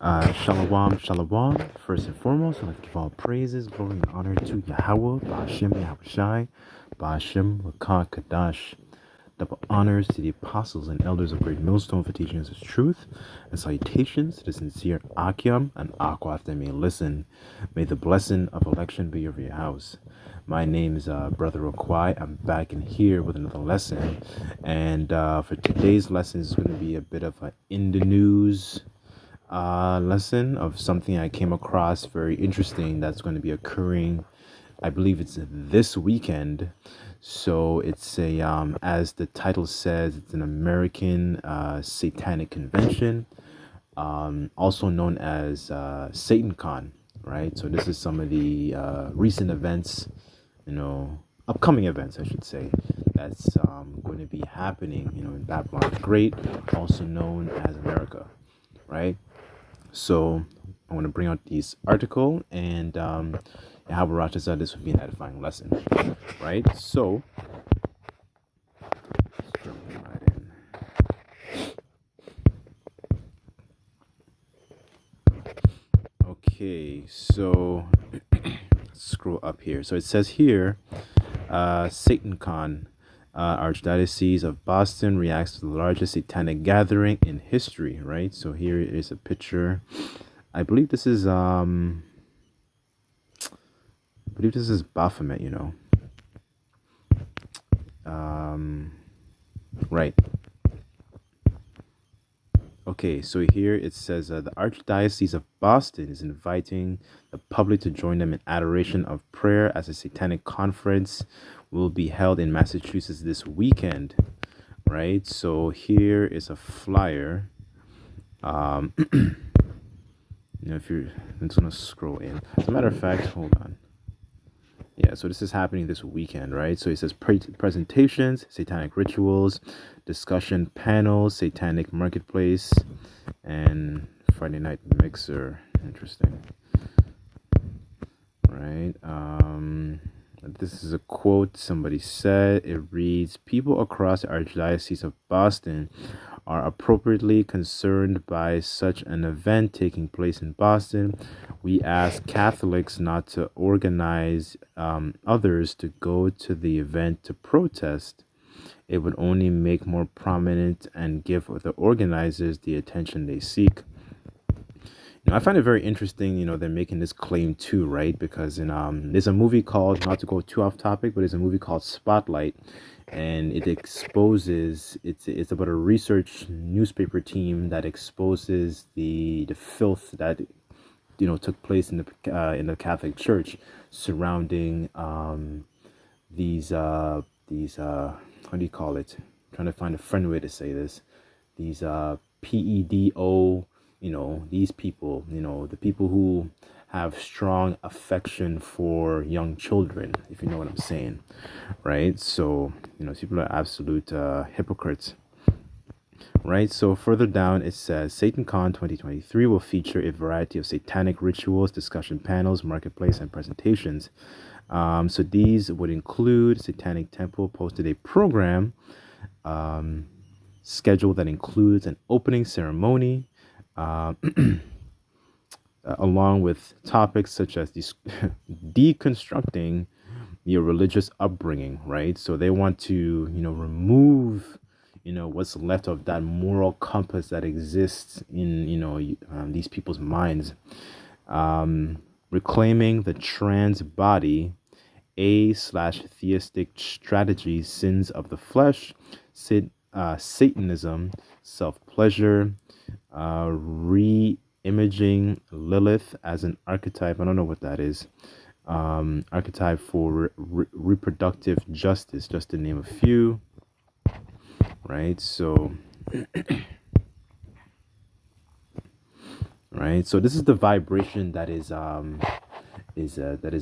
Shalom, shalom. First and foremost, I'd like to give all praises, glory, and honor to Yahweh, Ba'ashem, Yahushai, Ba'ashem, Rakah, Kadash. Double honors to the apostles and elders of Great Millstone for teaching us his truth, and salutations to the sincere Akim and Aquath that may listen. May the blessing of election be over your house. My name is Brother Okwai. I'm back in here with another lesson, and for today's lesson is going to be a bit of an in the news lesson of something I came across very interesting that's going to be occurring. I believe it's this weekend. So it's as the title says, it's an American Satanic convention, also known as SatanCon, right? So this is some of the recent events, upcoming events, I should say, that's going to be happening, in Babylon the Great, also known as America, right? So I want to bring out this article, and Yahweh Racha said this would be an edifying lesson, right? So, right in. Okay, so scroll up here. So it says here, SatanCon, Archdiocese of Boston reacts to the largest satanic gathering in history, right? So here is a picture. I believe this is Baphomet, right. Okay, so here it says the Archdiocese of Boston is inviting the public to join them in adoration of prayer as a satanic conference will be held in Massachusetts this weekend, right? So here is a flyer. If you're, I'm just gonna scroll in. As a matter of fact, hold on. Yeah, so this is happening this weekend, right? So it says presentations, satanic rituals, discussion panels, satanic marketplace, and Friday night mixer. Interesting, right? This is a quote somebody said. It reads, "People across the Archdiocese of Boston are appropriately concerned by such an event taking place in Boston. We ask Catholics not to organize others to go to the event to protest. It would only make more prominent and give the organizers the attention they seek." I find it very interesting, they're making this claim too, right? Because there's a movie called, not to go too off topic, but there's a movie called Spotlight, and it exposes, it's about a research newspaper team that exposes the filth that took place in the Catholic Church surrounding these how do you call it? I'm trying to find a friendly way to say this. These PEDO, these people, the people who have strong affection for young children, if you know what I'm saying, right? So, people are absolute hypocrites, right? So further down, it says SatanCon 2023 will feature a variety of satanic rituals, discussion panels, marketplace, and presentations. So these would include Satanic Temple posted a program schedule that includes an opening ceremony, along with topics such as deconstructing your religious upbringing, right? So they want to, remove, what's left of that moral compass that exists in, these people's minds. Reclaiming the trans body, /theistic strategies, sins of the flesh, Satanism, self-pleasure, re-imaging Lilith as an archetype. I don't know what that is. Archetype for reproductive justice, just to name a few. Right. So, right. So this is the vibration that is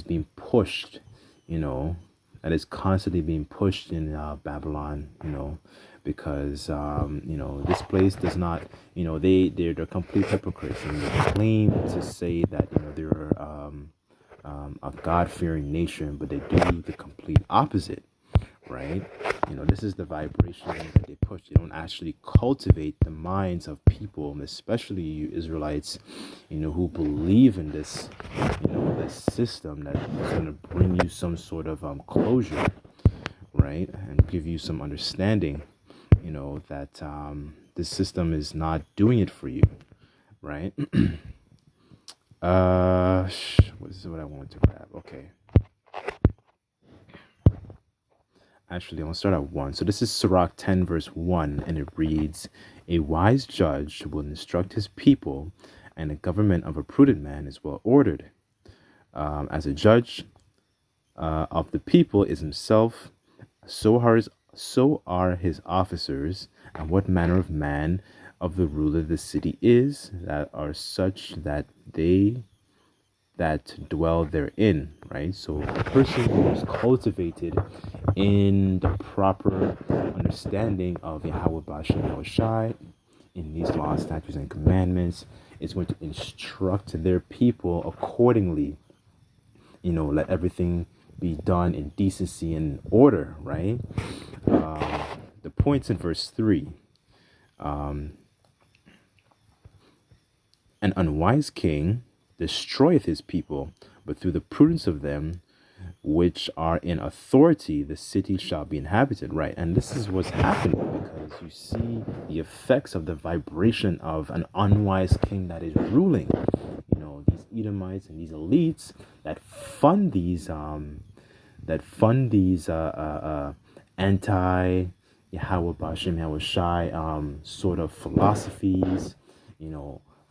being pushed. That is constantly being pushed in Babylon. Because this place does not, they're complete hypocrites, and they claim to say that they're a God-fearing nation, but they do the complete opposite, right? This is the vibration that they push. They don't actually cultivate the minds of people, especially you Israelites, who believe in this, this system that is going to bring you some sort of closure, right? And give you some understanding, that this system is not doing it for you, right? This is what I wanted to grab. Okay. Actually, I'll start at 1. So this is Sirach 10, verse 1, and it reads, "A wise judge will instruct his people, and the government of a prudent man is well ordered. As a judge of the people is himself, so are his officers, and what manner of man of the ruler of the city is, that are such that they that dwell therein," right? So a person who is cultivated in the proper understanding of Yahweh Bashem Yahweh Shai, in these laws, statutes, and commandments, is going to instruct their people accordingly. Let everything be done in decency and order, right? The points in verse 3. An unwise king destroyeth his people, but through the prudence of them which are in authority, the city shall be inhabited, right? And this is what's happening, because you see the effects of the vibration of an unwise king that is ruling. These Edomites and these elites that fund these anti Yahweh Bashem Yahweh Shai sort of philosophies,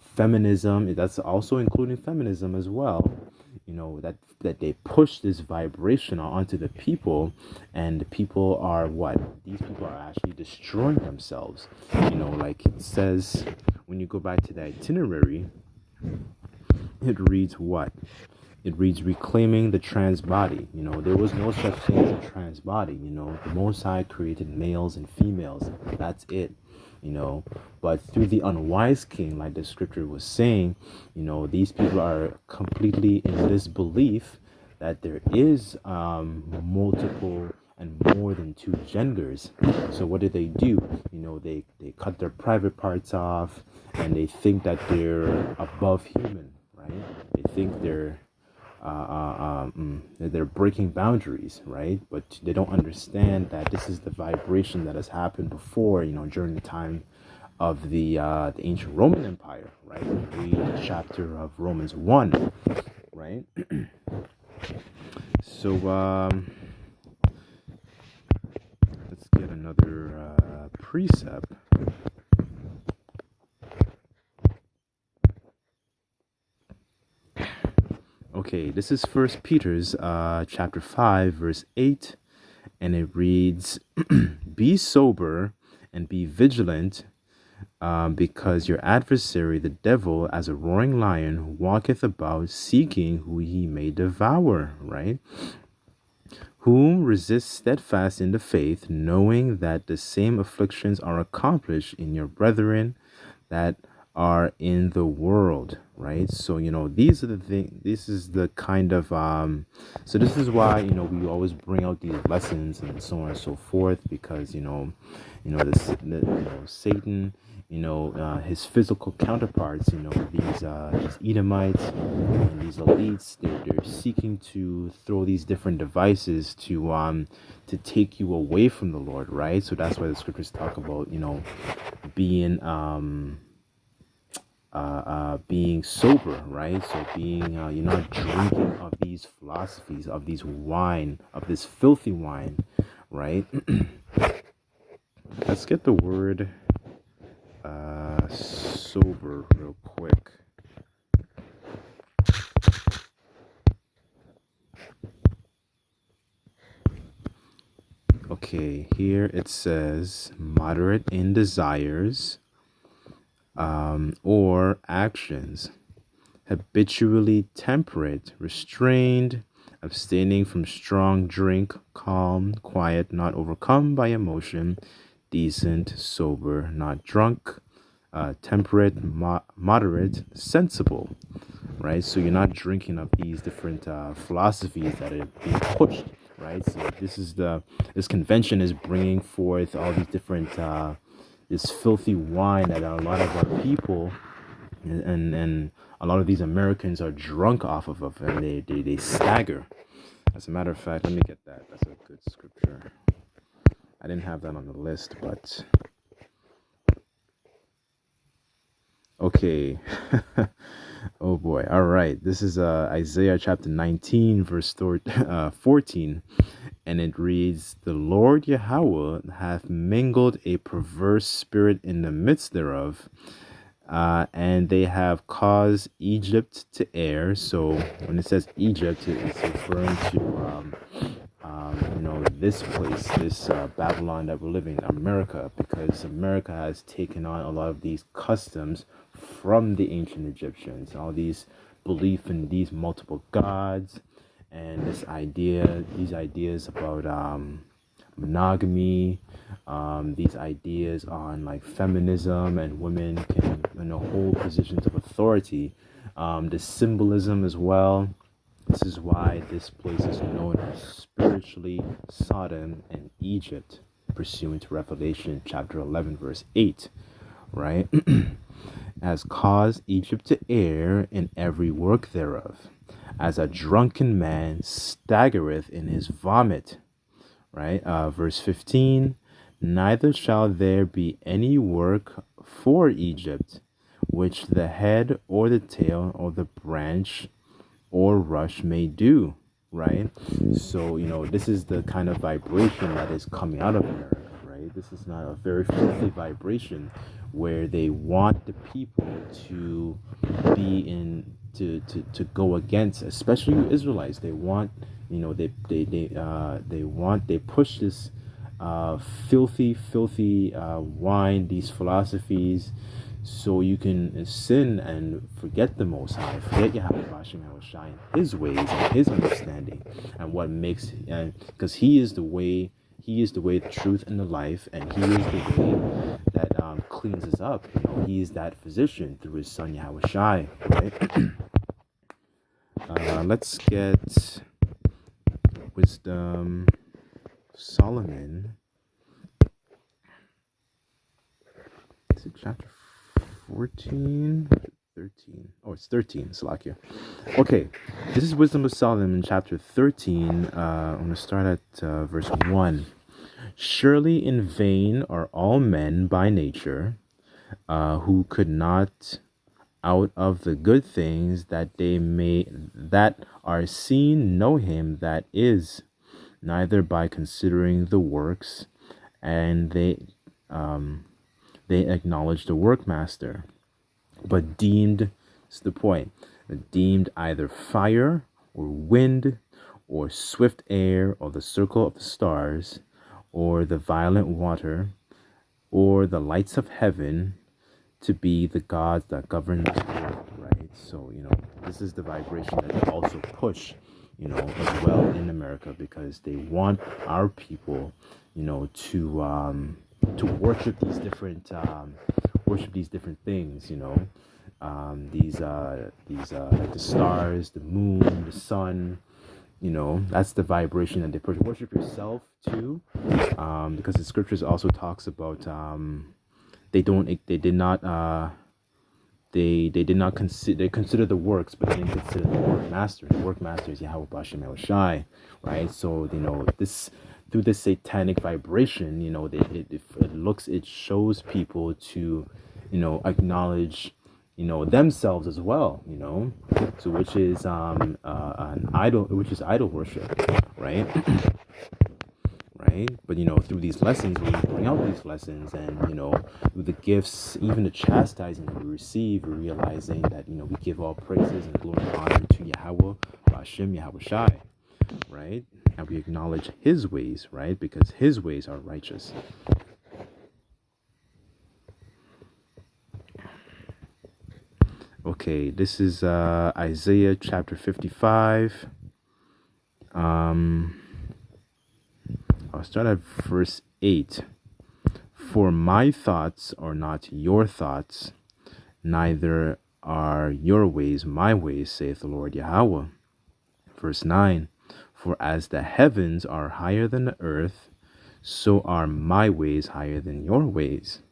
feminism. That's also including feminism as well. That they push this vibration onto the people, and the people are what? These people are actually destroying themselves. Like it says, when you go back to the itinerary, it reads what? It reads, reclaiming the trans body. There was no such thing as a trans body. The Most High created males and females. That's it. But through the unwise king, like the scripture was saying, these people are completely in this belief that there is multiple and more than two genders. So what do? They cut their private parts off, and they think that they're above human, right? They think they're breaking boundaries, right? But they don't understand that this is the vibration that has happened before, during the time of the ancient Roman Empire, right? Read the chapter of Romans 1, right? So let's get another precept. Okay, this is First Peter's chapter 5, verse 8, and it reads, "Be sober and be vigilant, because your adversary, the devil, as a roaring lion, walketh about, seeking who he may devour," right? "Whom resist steadfast in the faith, knowing that the same afflictions are accomplished in your brethren that are in the world," right? So these are the things. This is the kind of so this is why we always bring out these lessons and so on and so forth, because Satan, his physical counterparts, these Edomites and these elites, they're seeking to throw these different devices to take you away from the Lord, right? So that's why the scriptures talk about being being sober, right? So being you're not drinking of these philosophies, of these wine, of this filthy wine, right? Let's get the word sober real quick. Okay, here it says moderate in desires or actions, habitually temperate, restrained, abstaining from strong drink, calm, quiet, not overcome by emotion, decent, sober, not drunk, temperate, moderate, sensible, right? So you're not drinking of these different philosophies that are being pushed right? So this convention is bringing forth all these different this filthy wine that a lot of our people and a lot of these Americans are drunk off of, and they stagger. As a matter of fact, let me get that. That's a good scripture. I didn't have that on the list, but okay. Oh boy. All right. This is Isaiah chapter 19, verse 14. And it reads, "The Lord Yahweh hath mingled a perverse spirit in the midst thereof, and they have caused Egypt to err." So when it says Egypt, it's referring to this place, this Babylon that we're living, America, because America has taken on a lot of these customs from the ancient Egyptians, all these belief in these multiple gods, and these ideas about monogamy, these ideas on like feminism and women can hold positions of authority, the symbolism as well. This is why this place is known as spiritually Sodom and Egypt, pursuant to Revelation chapter 11, verse 8, right? Has caused Egypt to err in every work thereof, as a drunken man staggereth in his vomit, right? Verse 15, neither shall there be any work for Egypt, which the head or the tail or the branch or rush may do, right? So, this is the kind of vibration that is coming out of America, right? This is not a very filthy vibration where they want the people to be to go against, especially Israelites. They want, they push this filthy wine, these philosophies, so you can sin and forget the Most High, forget Yahweh Bashem Yahushai and His ways and His understanding, and what makes, and because He is the way, the truth, and the life, and He is the way that cleans us up. He is that physician through His Son Yahushai, right? Let's get Wisdom Solomon. Is it chapter 14? 13. Oh, it's 13. Salakia. Okay, this is Wisdom of Solomon, chapter 13. I'm going to start at verse 1. Surely in vain are all men by nature, who could not out of the good things that are seen know him that is, neither by considering the works, and they acknowledge the workmaster, but deemed, it's the point, deemed either fire or wind or swift air or the circle of the stars or the violent water or the lights of heaven to be the gods that govern this world, right? So, this is the vibration that they also push, as well in America, because they want our people, to worship these different things, these like the stars, the moon, the sun. That's the vibration that they push. Worship yourself too, because the scriptures also talks about they did not consider the works, but they didn't consider the work master. The work master is Yahweh Bashem Yahushai, right? So this, through this satanic vibration, it shows people to acknowledge themselves as well, so which is idol worship, right? Right? But through these lessons, we bring out these lessons, and through the gifts, even the chastising we receive, we're realizing that we give all praises and glory and honor to Yahweh Bashem Yahushai, right? And we acknowledge His ways, right? Because His ways are righteous. Okay, this is Isaiah chapter 55. I'll start at verse 8. For my thoughts are not your thoughts, neither are your ways my ways, saith the Lord Yahweh. Verse 9. For as the heavens are higher than the earth, so are my ways higher than your ways,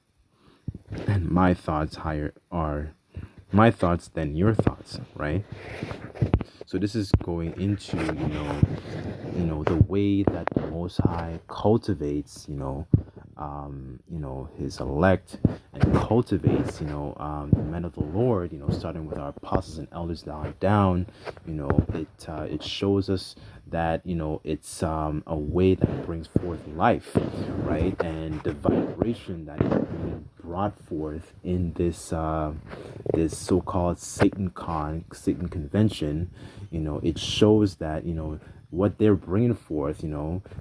and my thoughts than your thoughts, right? So this is going into, the way that the Most High cultivates, his elect, and cultivates, the men of the Lord, starting with our apostles and elders down. It shows us that, it's a way that brings forth life, right? And the vibration that is being brought forth in this this so-called Satan convention, it shows that, what they're bringing forth,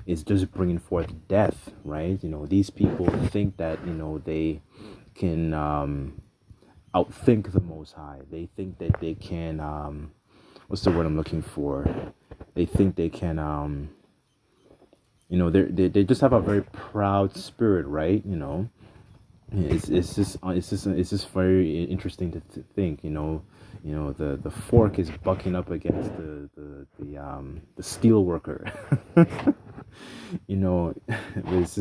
is just bringing forth death, right? These people think that, they can outthink the Most High. They think that they can, what's the word I'm looking for? They think they can, they just have a very proud spirit, right? It's just very interesting to think, the fork is bucking up against the steel worker. It's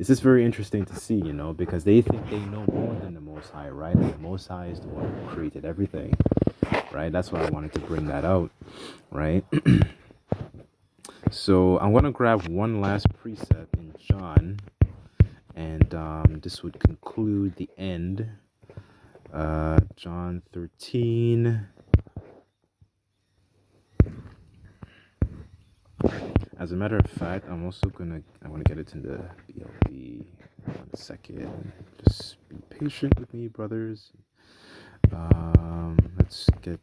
just very interesting to see, because they think they know more than the Most High, right? And the Most High is the one who created everything, right? That's why I wanted to bring that out, right? So I'm going to grab one last precept in John, and this would conclude the end. John 13. As a matter of fact, I want to get it in the BLB. 1 second. Just be patient with me, brothers. Let's get...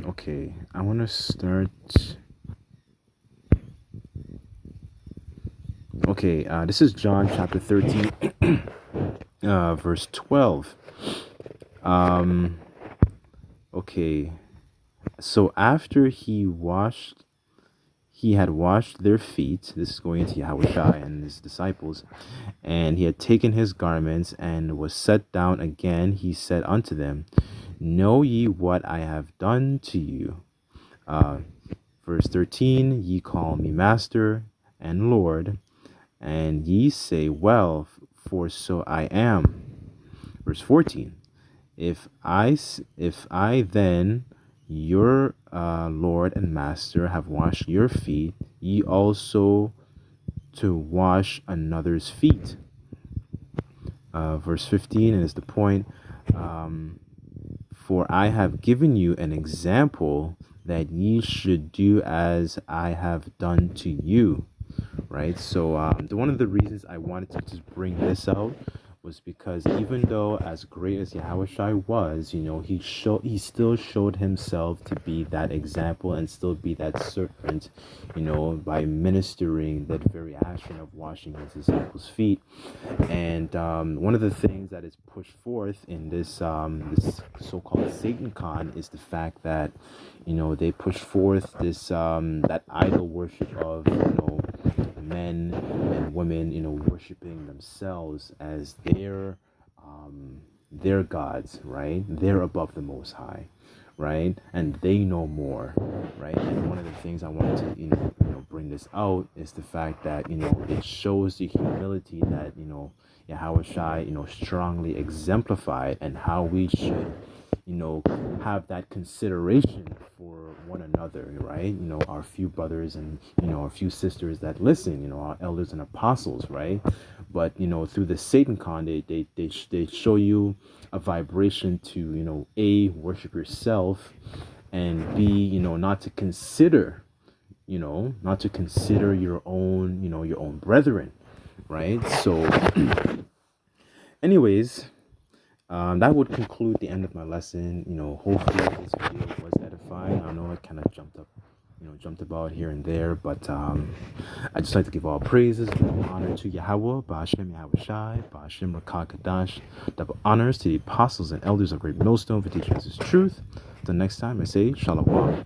Okay, I want to start... Okay, this is John chapter 13, verse 12. Okay, so after he had washed their feet, this is going into Yahushua and his disciples, and he had taken his garments and was set down again, he said unto them, Know ye what I have done to you? Verse 13, ye call me Master and Lord, and ye say, Well, for so I am. Verse 14, If I then, your Lord and Master, have washed your feet, ye also to wash another's feet. Verse 15, and is the point, for I have given you an example that ye should do as I have done to you. Right? So one of the reasons I wanted to just bring this out was because even though as great as Yahushua was, he still showed himself to be that example and still be that servant, by ministering that very action of washing his disciples' feet. And one of the things that is pushed forth in this this so-called Satan con is the fact that, they push forth this that idol worship of, men and women, worshiping themselves as their gods, right? They're above the Most High, right? And they know more, right? And one of the things I wanted to, bring this out is the fact that, it shows the humility that, Yahushua, strongly exemplified, and how we should, have that consideration for one another, right? Our few brothers and, our few sisters that listen, our elders and apostles, right? But, through the Satan con, they show you a vibration to, A, worship yourself, and B, not to consider, your own, your own brethren, right? So, anyways, that would conclude the end of my lesson. Hopefully this video was edifying. I know it kind of jumped about here and there, but I just like to give all praises and honor to Yahweh, Ba'ashem Yahushai, Ba'ashem Rakakadash, double honors to the apostles and elders of Great Millstone for teaching us his truth. Until next time, I say Shalom.